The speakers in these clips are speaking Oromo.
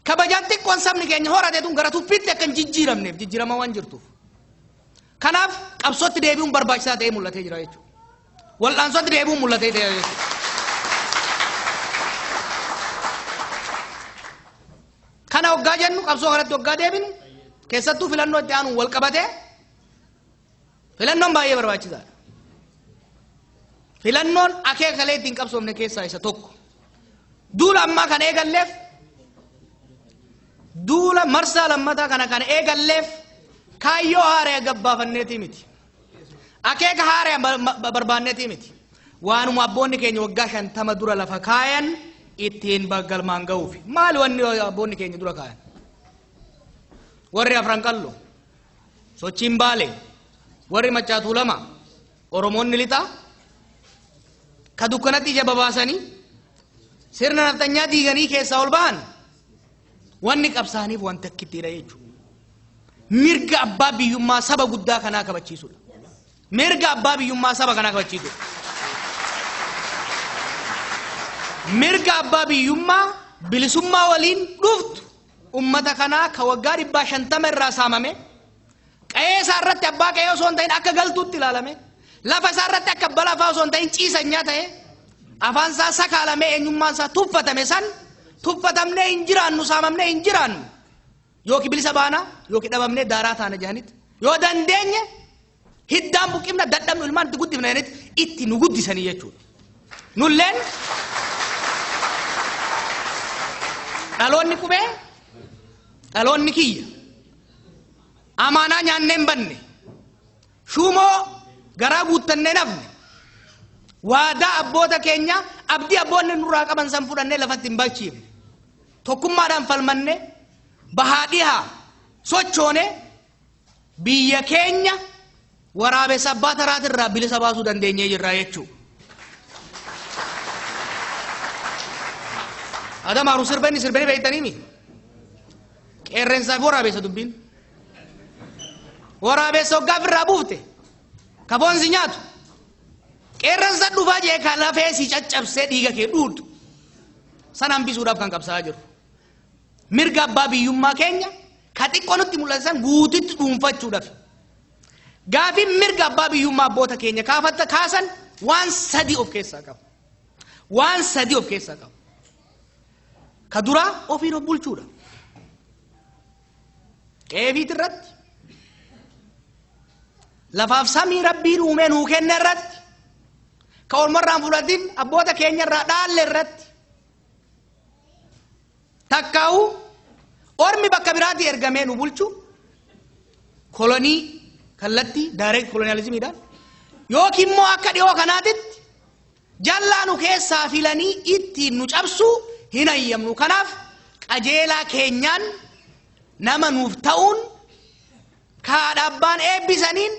kabajanti kon sabni keenya horate tun gara tuffitti akkan jijjiiramneef jijjiirama waan jirtuuf kanaaf qabsootti deebi'uun barbaachisaa ta'ee mul'atee jira jechuudha wal'aansootti deebi'uun mul'atee jira jechuudha kana hoggaa jennu qabsoo kanatti hoggaa deebinu keessattuu filannoo itti aanu wal qabatee filannoon baay'ee barbaachisaadha filannoon akeekalee ittiin qabsoomne keessaa isa tokko duula ammaa kan eegalleef duula marsaa lammataa kana kan eegalleef kaayyoo haaree gabbaafanneetii miti akeeka haaree barbaanneetii miti waanuma abboonni keenya waggaa 50 dura lafa kaayan ittiin galmaan ga'uuf maali wanni abboonni keenya dura kaayan warri afran qallo sochiin baale warri machaatu lama oromoonni lixa ka dukkanatti ija babaasanii sirna naftanyaa diiganii keessaa ol ba'an wanni qabsaaniif wanta akkittiidha jechuudha mirga abbaa biyyummaa saba guddaa kanaa kabachiisudha mirga abbaa biyyummaa saba kanaa kabachiisudha mirga abbaa biyyummaa bilisummaa waliin dhuftu ummata kanaa ka waggaa 150 irraa saamame qe'ee isaa irratti abbaa qe'ee osoo hin ta'in akka galtuutti ilaalame lafa isaa irratti akka balafaa osoo hin ta'in ciisanyaa ta'e afaan isaa sakaalamee eenyummaan isaa tuffatame san tuffatamnee hin jiraannu saamamnee hin jiraannu yookiin bilisa baana yookiin dhabamnee daaraa taana jahanitti yoo dandeenye hiddaan buqqifna dadhabnu ilmaan itti guddifna itti nu guddisanii jechuudha nulleen dhaloonni qubee dhaloonni kiyya amaanaa nyaannee hin banne shuumoo garaa guuttannee nafne waadaa abboota keenya abdii abboonni nurraa qaban san fudhannee lafatti hin balchiifne tokkummaadhaan falmanne bahaadhihaa sochoone biyya keenya waraabessa abbaa taraatirraa bilisa baasuu dandeenyee jirraa jechuudha adamaaru sirbanii beeytanii mi qeerrensaaf waraabessa dubbiin waraabessa hoggaaf irraa buufte kaboonsi nyaatu qeerrensa dhufaa jee ka lafee si caccabsee dhiiga kee dhuudu san hambisuudhaaf kan qabsaa jiru mirga abbaa biyyummaa keenya ka xiqqoo nutti mul'atan guutitti dhuunfachuudhaaf gaafiin mirga abbaa biyyummaa abboota keenya kaafatta kaasan waan sadii of keessaa qabu waan sadii of keessaa qabu ka duraa ofiin of bulchuudha qeefiit irratti lafaaf samii rabbiin uumee nuu kenne irratti ka ormarraan fudhatin abboota keenya irraa dhaalle irratti takkaa'u ormi bakka biraatti ergamee nu bulchu kolonii kallatti direct kolonializimiidhaan yookiin immoo akka dhiyoo kanaatitti jallaa nu keessaa filanii ittiin nu cabsuu hin hayyamnu kanaaf qajeelaa keenyaan nama nuuf ta'uun kaadha abbaan eebbisaniin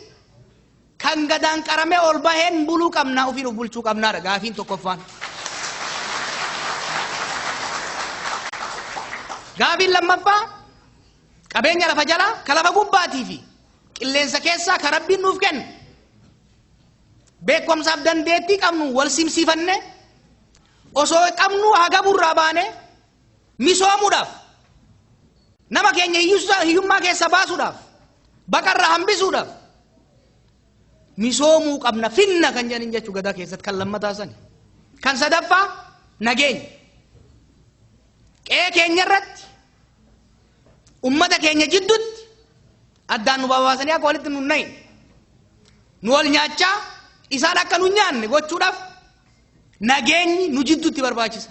kan gadaan qaramee ol baheen buluu qabnaa ofiin of bulchuu qabnaadha gaafiin tokkoffaan gaafiin lammaffaa qabeenya lafa jalaa ka lafa gubbaatii fi qilleensa keessaa ka rabbiin nuuf kenne beekumsaaf dandeettii qabnu wal simsiifanne osoo qabnu hagaburraa baane misoomuudhaaf nama keenya hiyyummaa keessa baasuudhaaf baqarraa hambisuudhaaf misoomuu qabna finna kan jedhan jechuu gadaa keessatti kan lammataa sani kan sadaffaa nageenya qe'ee keenya irratti ummata keenya jidduutti addaan nu babaasanii akka walitti nu nahin nu wal nyaachaa isaan akka nu nyaanne gochuudhaaf nageenyi nu jidduutti barbaachisa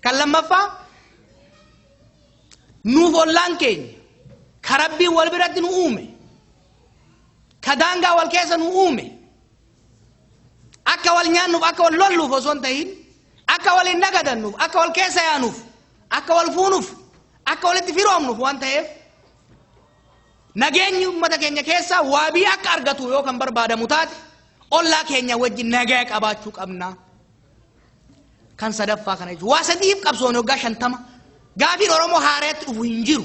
kan lammaffaa nuuf ollaan keenya ka rabbiin wal biratti nu uume ka daangaa wal keessa nu uume akka wal nyaannuuf akka wal lolluuf osoo hin ta'in akka wal hin nagadannuuf akka wal keessa yaanuuf akka wal fuunuuf akka walitti firoomnuuf waan ta'eef nageenyi ummata keenya keessaa waabii akka argatu yoo kan barbaadamu taate ollaa keenya wajjin nagaa qabaachuu qabna kan sadaffaa kana jechuudha waa sadiif qabsoon waggaa 50 gaafiin Oromoo haareetti dhufu hin jiru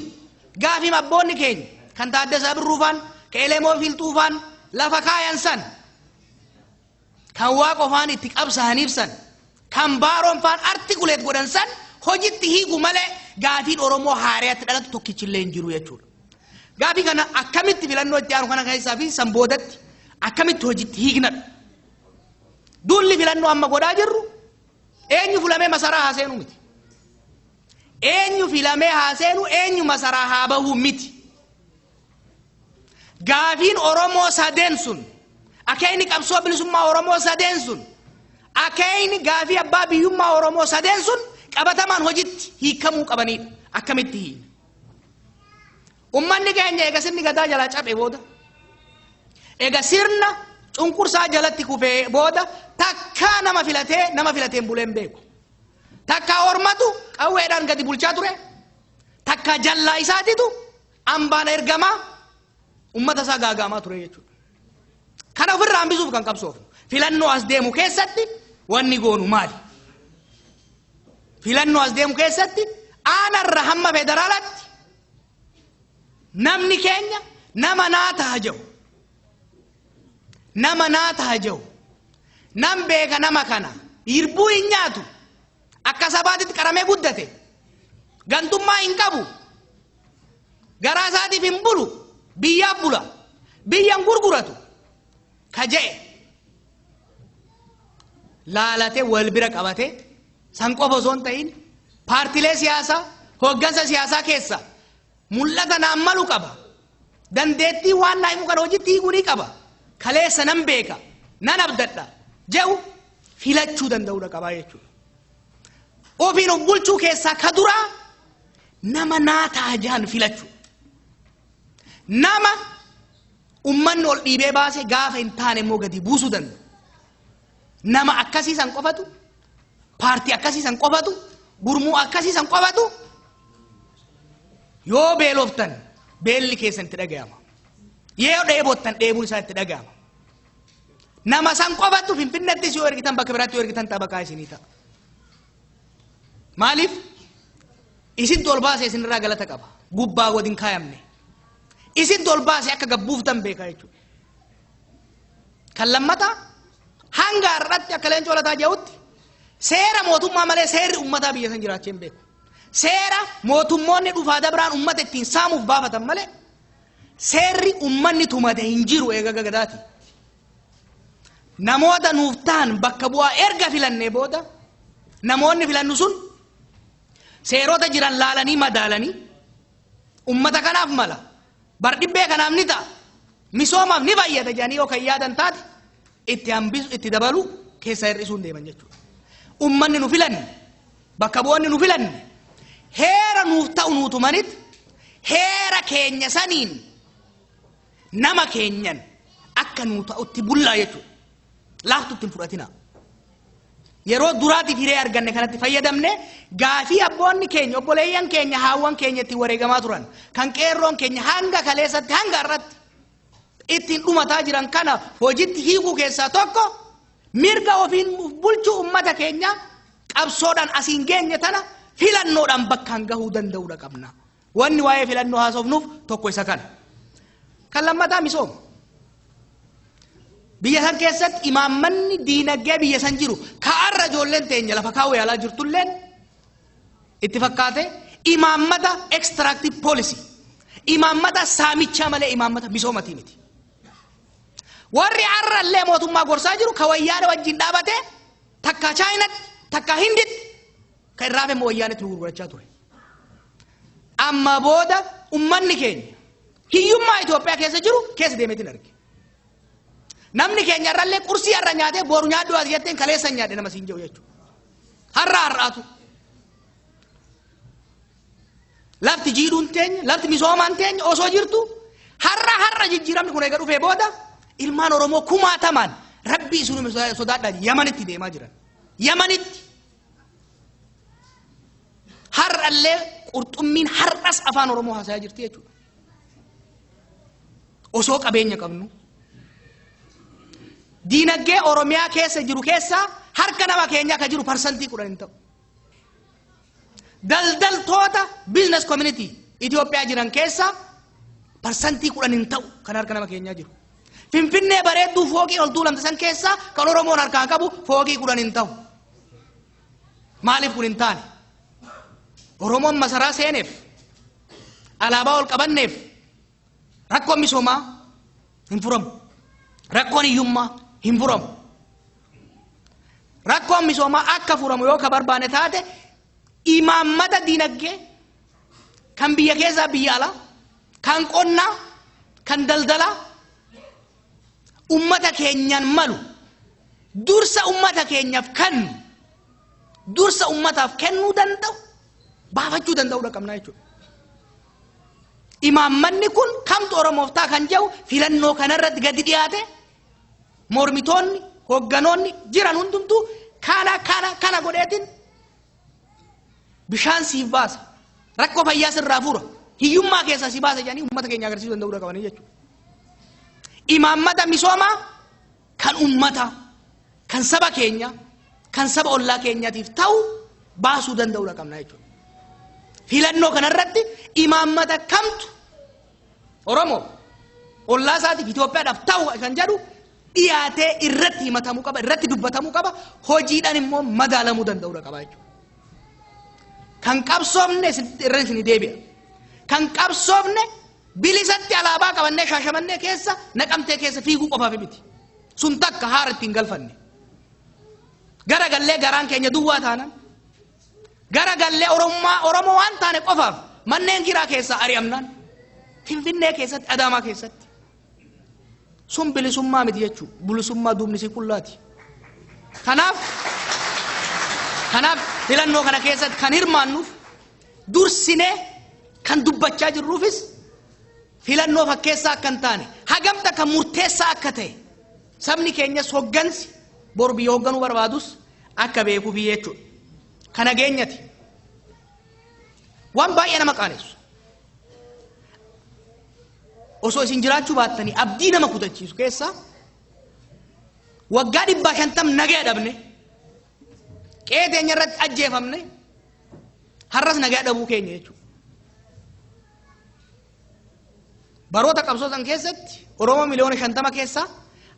gaafiin abboonni keenya kan Taaddasaa Birruufaan ka Elemoo Filtuufaan lafa kaayan san kan waa qofaan itti qabsaaniif san kan baaroonfaan artikuleet godhan san hojitti hiiku malee gaafiin Oromoo haariyaatti dhalatu tokkichillee hin jiru jechuudha. Gaafii kana akkamitti filannoo itti aanu kana keessaa fi sanboodatti akkamitti hojiitti hiiknadha. Duulli filannoo amma godhaa jirru eenyu filamee masaraa haaseenu miti. Eenyu filamee haaseenu eenyu masaraa haa bahu miti. Gaafiin Oromoo sadeen sun akeekni qabsoo bilisummaa Oromoo sadeen sun akeekni gaafii abbaa biyyummaa Oromoo sadeen sun qabatamaan hojiitti hiikamuu qabanidha. Akkamitti hiikna? Ummanni keenya eega sirni gadaa jalaa cabee booda eega sirna cunqursaa jalatti kufee booda takkaa nama filateen buleen beeku. Takkaa ormatu qawweedhaan gadi bulchaa ture. Takkaa jallaa isaatitu ambaan ergamaa ummata isaa gaagaamaa ture jechuudha. Kana ofirraa hambisuuf kan qabsoofnu filannoo as deemu keessatti wanni goonu maali? Filannoo as deemu keessatti aanarra hamma federaalaatti namni keenya nama naata haja'u. Nama naata haja'u. Nam beeka nama kana hirbuu hin nyaatu. Akka sabaatitti qaramee guddate. Gantummaa hin qabu. Garaa isaatiif hin bulu. Biyyaaf bula. Biyyan gurguratu. Kaja'e. Laalatee wal bira qabatee san qofa osoo hin ta'in paartilee siyaasaa hoggansa siyaasaa keessa mul'ata naan malu qaba. Dandeettii waan naa himu kana hojiitti hiikuu ni qaba. Kaleessa nan beeka. Nan abdadha. Jehu filachuu danda'uudha qabaa jechuudha. Ofiin of bulchuu keessaa ka duraa nama naataa jaan filachuu. Nama ummanni ol dhiibee baase gaafa hin taane immoo gadi buusuu danda'u. Nama akkasiisan qofatu, paartii akkasiisan qofatu, gurmuu akkasiisan qofatu yoo beeloftan beelli keessan itti dhaga'ama. Yoo dheebottan dheebuun isaa itti dhaga'ama. Nama san qofatu Finfinneettis yoo ergitan bakka biraatti yoo ergitan taphakaa isinii ta'a. Maaliif? Isin ol baasee isinirraa galata qaba. Gubbaa waliin kaayamne. Isin ol baasee akka gabbuuftan beekaa jechuudha. Kan lammataa hanga har'atti akka leencoo lataa jedhutti seera mootummaa malee seerri uummataa biyya san jiraachee hin beeku. Seera mootummoonni dhufaa dabraan uummata ittiin saamuuf baafatan malee seerri uummanni tumate hin jiru eega gadaati. Namoota nuuf ta'an bakka bu'aa erga filannee booda namoonni filannu sun seerota jiran laalanii madaalanii ummata kanaaf mala bardhibbee kanaaf ni ta'a misoomaaf ni fayyada jedhanii yoo kan yaadan taate itti hambisu itti dabalu keessa hir'isuun deeman jechuudha. Ummanni nu filanne bakka bu'oonni nu filanne heera nuuf ta'u nuu tumanitti heera keenya saniin nama keenyan akka nuu ta'utti bullaa jechuudha. Laaftutti hin fudhatinaa. Yeroo duraatiif hiree arganne kanatti fayyadamne gaafii abboonni keenya obboleeyyan keenya haawwan keenya itti wareegamaa turan kan qeerroon keenya hanga kaleessatti hanga har'atti ittiin dhumataa jiran kana hojiitti hiikuu keessaa tokko mirga ofiin bulchuu ummata keenya qabsoodhaan asiin geenye tana filannoodhaan bakkaan gahuu danda'uudha qabna. Wanni waa'ee filannoo haasofnuuf tokko isa kana. Kan lammataa misooma. Biyya san keessatti imaammanni diinagdee biyya san jiru ka'arra ijoolleen teenya lafa kaa'uu yaalaa jirtulleen itti fakkaate imaammata extractive policy imaammata saamichaa malee imaammata misoomatii miti. Warri har'allee mootummaa gorsaa jiru ka wayyaana wajjin dhaabate takka chaayinatti takka hinditti ka irraa fe'amu wayyaanatti nu gurgurachaa ture. Amma booda ummanni keenya hiyyummaa Itoophiyaa keessa jiru keessa deemeetiin arge. Namni keenya irrallee qursii har'a nyaatee boru nyaadhu as jetteen kaleessa nyaadhe nama siin jiru jechuudha. Har'aatu. Lafti jiidhuun teenya, lafti misoomaan teenya osoo jirtu har'a jijjiiramni kun eega dhufee booda ilmaan Oromoo kumaatamaan rabbii isinuu sodaadhaan Yamanitti deemaa jiran. Yamanitti. Har'allee qurxummiin har'as afaan Oromoo haasayaa jirti jechuudha. Osoo qabeenya qabnu. Diinagdee Oromiyaa keessa jiru keessa harka nama keenyaa ka jiru parsantii 10 hin ta'u. Daldaltoota business community Itoophiyaa jiran keessa parsantii 10 hin ta'u kan harka nama keenyaa jiru. Finfinnee bareedduu fooqii ol tuulamte san keessa kan Oromoon harkaan qabu fooqii 10 hin ta'u. Maaliif kun hin taane? Oromoon masaraa seeneef alaabaa ol qabanneef rakkoon misoomaa hin furamu. Rakkoon hiyyummaa hin furamu. Rakkoon misoomaa akka furamu yoo ka barbaane taate imaammata diinagdee kan biyya keessaa biyya alaa kan qonnaa kan daldalaa ummata keenyaan malu dursa ummata keenyaaf kennu dursa ummataaf kennuu danda'u baafachuu danda'uu qabna jechuudha. Imaammanni kun kamtu Oromoof ta'a kan jedhu filannoo kanarratti gadi dhiyaate mormitoonni hogganoonni jiran hundumtuu kana godheetiin bishaan siif baasa rakkoo fayyaa sirraa fuura hiyyummaa keessaa si baasa jedhanii ummata keenya agarsiisuu danda'uu qabanii jechuudha. Imaammata misoomaa kan ummata kan saba keenya kan saba ollaa keenyaatiif ta'u baasuu danda'uu qabna jechuudha. Filannoo kanarratti imaammata kamtu Oromoo ollaa isaatiif Itoophiyaadhaaf ta'u kan jedhu dhiyaatee irratti himatamuu qaba irratti dubbatamuu qaba hojiidhaan immoo madaalamuu danda'uu qaba jechuudha. Kan qabsoofne irra isin deebi'a. Kan qabsoofne bilisatti alaabaa qabannee shaashamannee keessa naqamtee keessa fiiguu qofaaf miti. Sun takka haara ittiin galfanne. Gara gallee garaan keenya duwwaa taanan. Gara gallee Oromoo waan taane qofaaf manneen kiraa keessa ari'amnaan. Finfinnee keessatti Adaamaa keessatti. Sun bilisummaa miti jechuudha. Bilisummaa duubni si qullaati. Kanaaf filannoo kana keessatti kan hirmaannuuf dursinee kan dubbachaa jirruufis filannoo fakkeessaa akka hin taane hagamta kan murteessaa akka ta'e sabni keenyas hoggansi bor biyya hogganuu barbaadus akka beekuuf jechuudha. Kana geenyati waan baay'ee nama qaanessu osoo isin jiraachuu baattanii abdii nama kutachiisu keessaa waggaa 150 nagaa dhabne qeeteenya irratti ajjeefamne har'as nagaa dhabuu keenya jechuudha. Baroota qabsootan keessatti Oromoo miliyoona 50 keessaa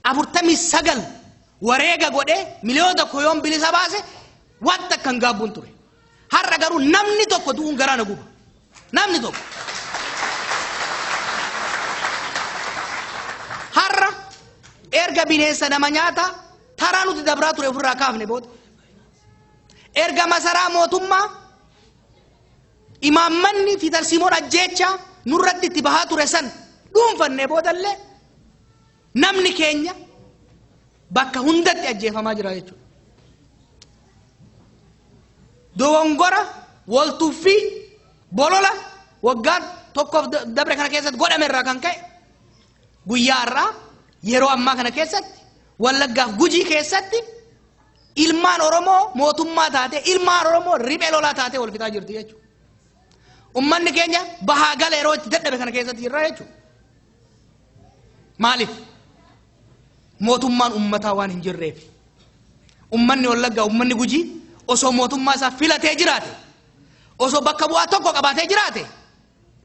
49 wareega godhee miliyoona 1 yoon bilisa baase wanta kan gaabbuun ture. Har'a garuu namni tokko du'uun garaana guba. Namni tokko. Har'a erga bineensa nama nyaata taraa nuti dabraa ture ofirraa kaafne booda. Erga masaraa mootummaa imaammanni fi tarsiimoon ajjeechaa nurratti itti bahaa ture san dhuunfannee boodallee namni keenya bakka hundatti ajjeefamaa jira jechuudha. Dogongora waltuffii bolola waggaa tokkoof dabre kana keessatti godhame irraa kan ka'e guyyaa irraa yeroo ammaa kana keessatti Wallaggaaf Gujii keessatti ilmaan Oromoo mootummaa taate ilmaan Oromoo riphee lolaa taate wal fixaa jirti jechuudha. Ummanni keenya bahaa gala yeroo itti dadhabe kana keessatti jirra jechuudha. Maaliif? Mootummaan ummataa waan hin jirreef. Ummanni Wallaggaa ummanni Gujii osoo mootummaa isaa filatee jiraate osoo bakka bu'aa tokko qabaatee jiraate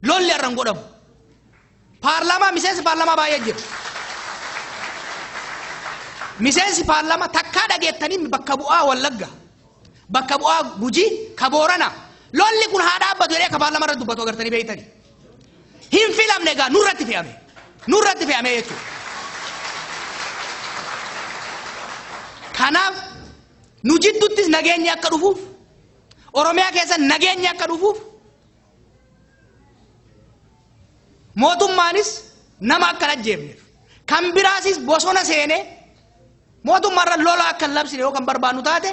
lolli irraan godhamu. Paarlaamaa miseensi paarlaamaa baay'ee jira. Miseensi paarlaamaa takkaa dhageettanii bakka bu'aa Wallaggaa bakka bu'aa Gujii ka Booranaa lolli kun haa dhaabbatu jedhee ka paarlaamaa irratti dubbatu agartanii beeytanii. Hin filamne egaa nurratti fe'ame jechuudha. Kanaaf nu jidduttis nageenyi akka dhufuuf Oromiyaa keessa nageenyi akka dhufuuf mootummaanis nama akka ajjeefneef kan biraasis bosona seenee mootummaarra lola akka labsine yoo kan barbaannu taate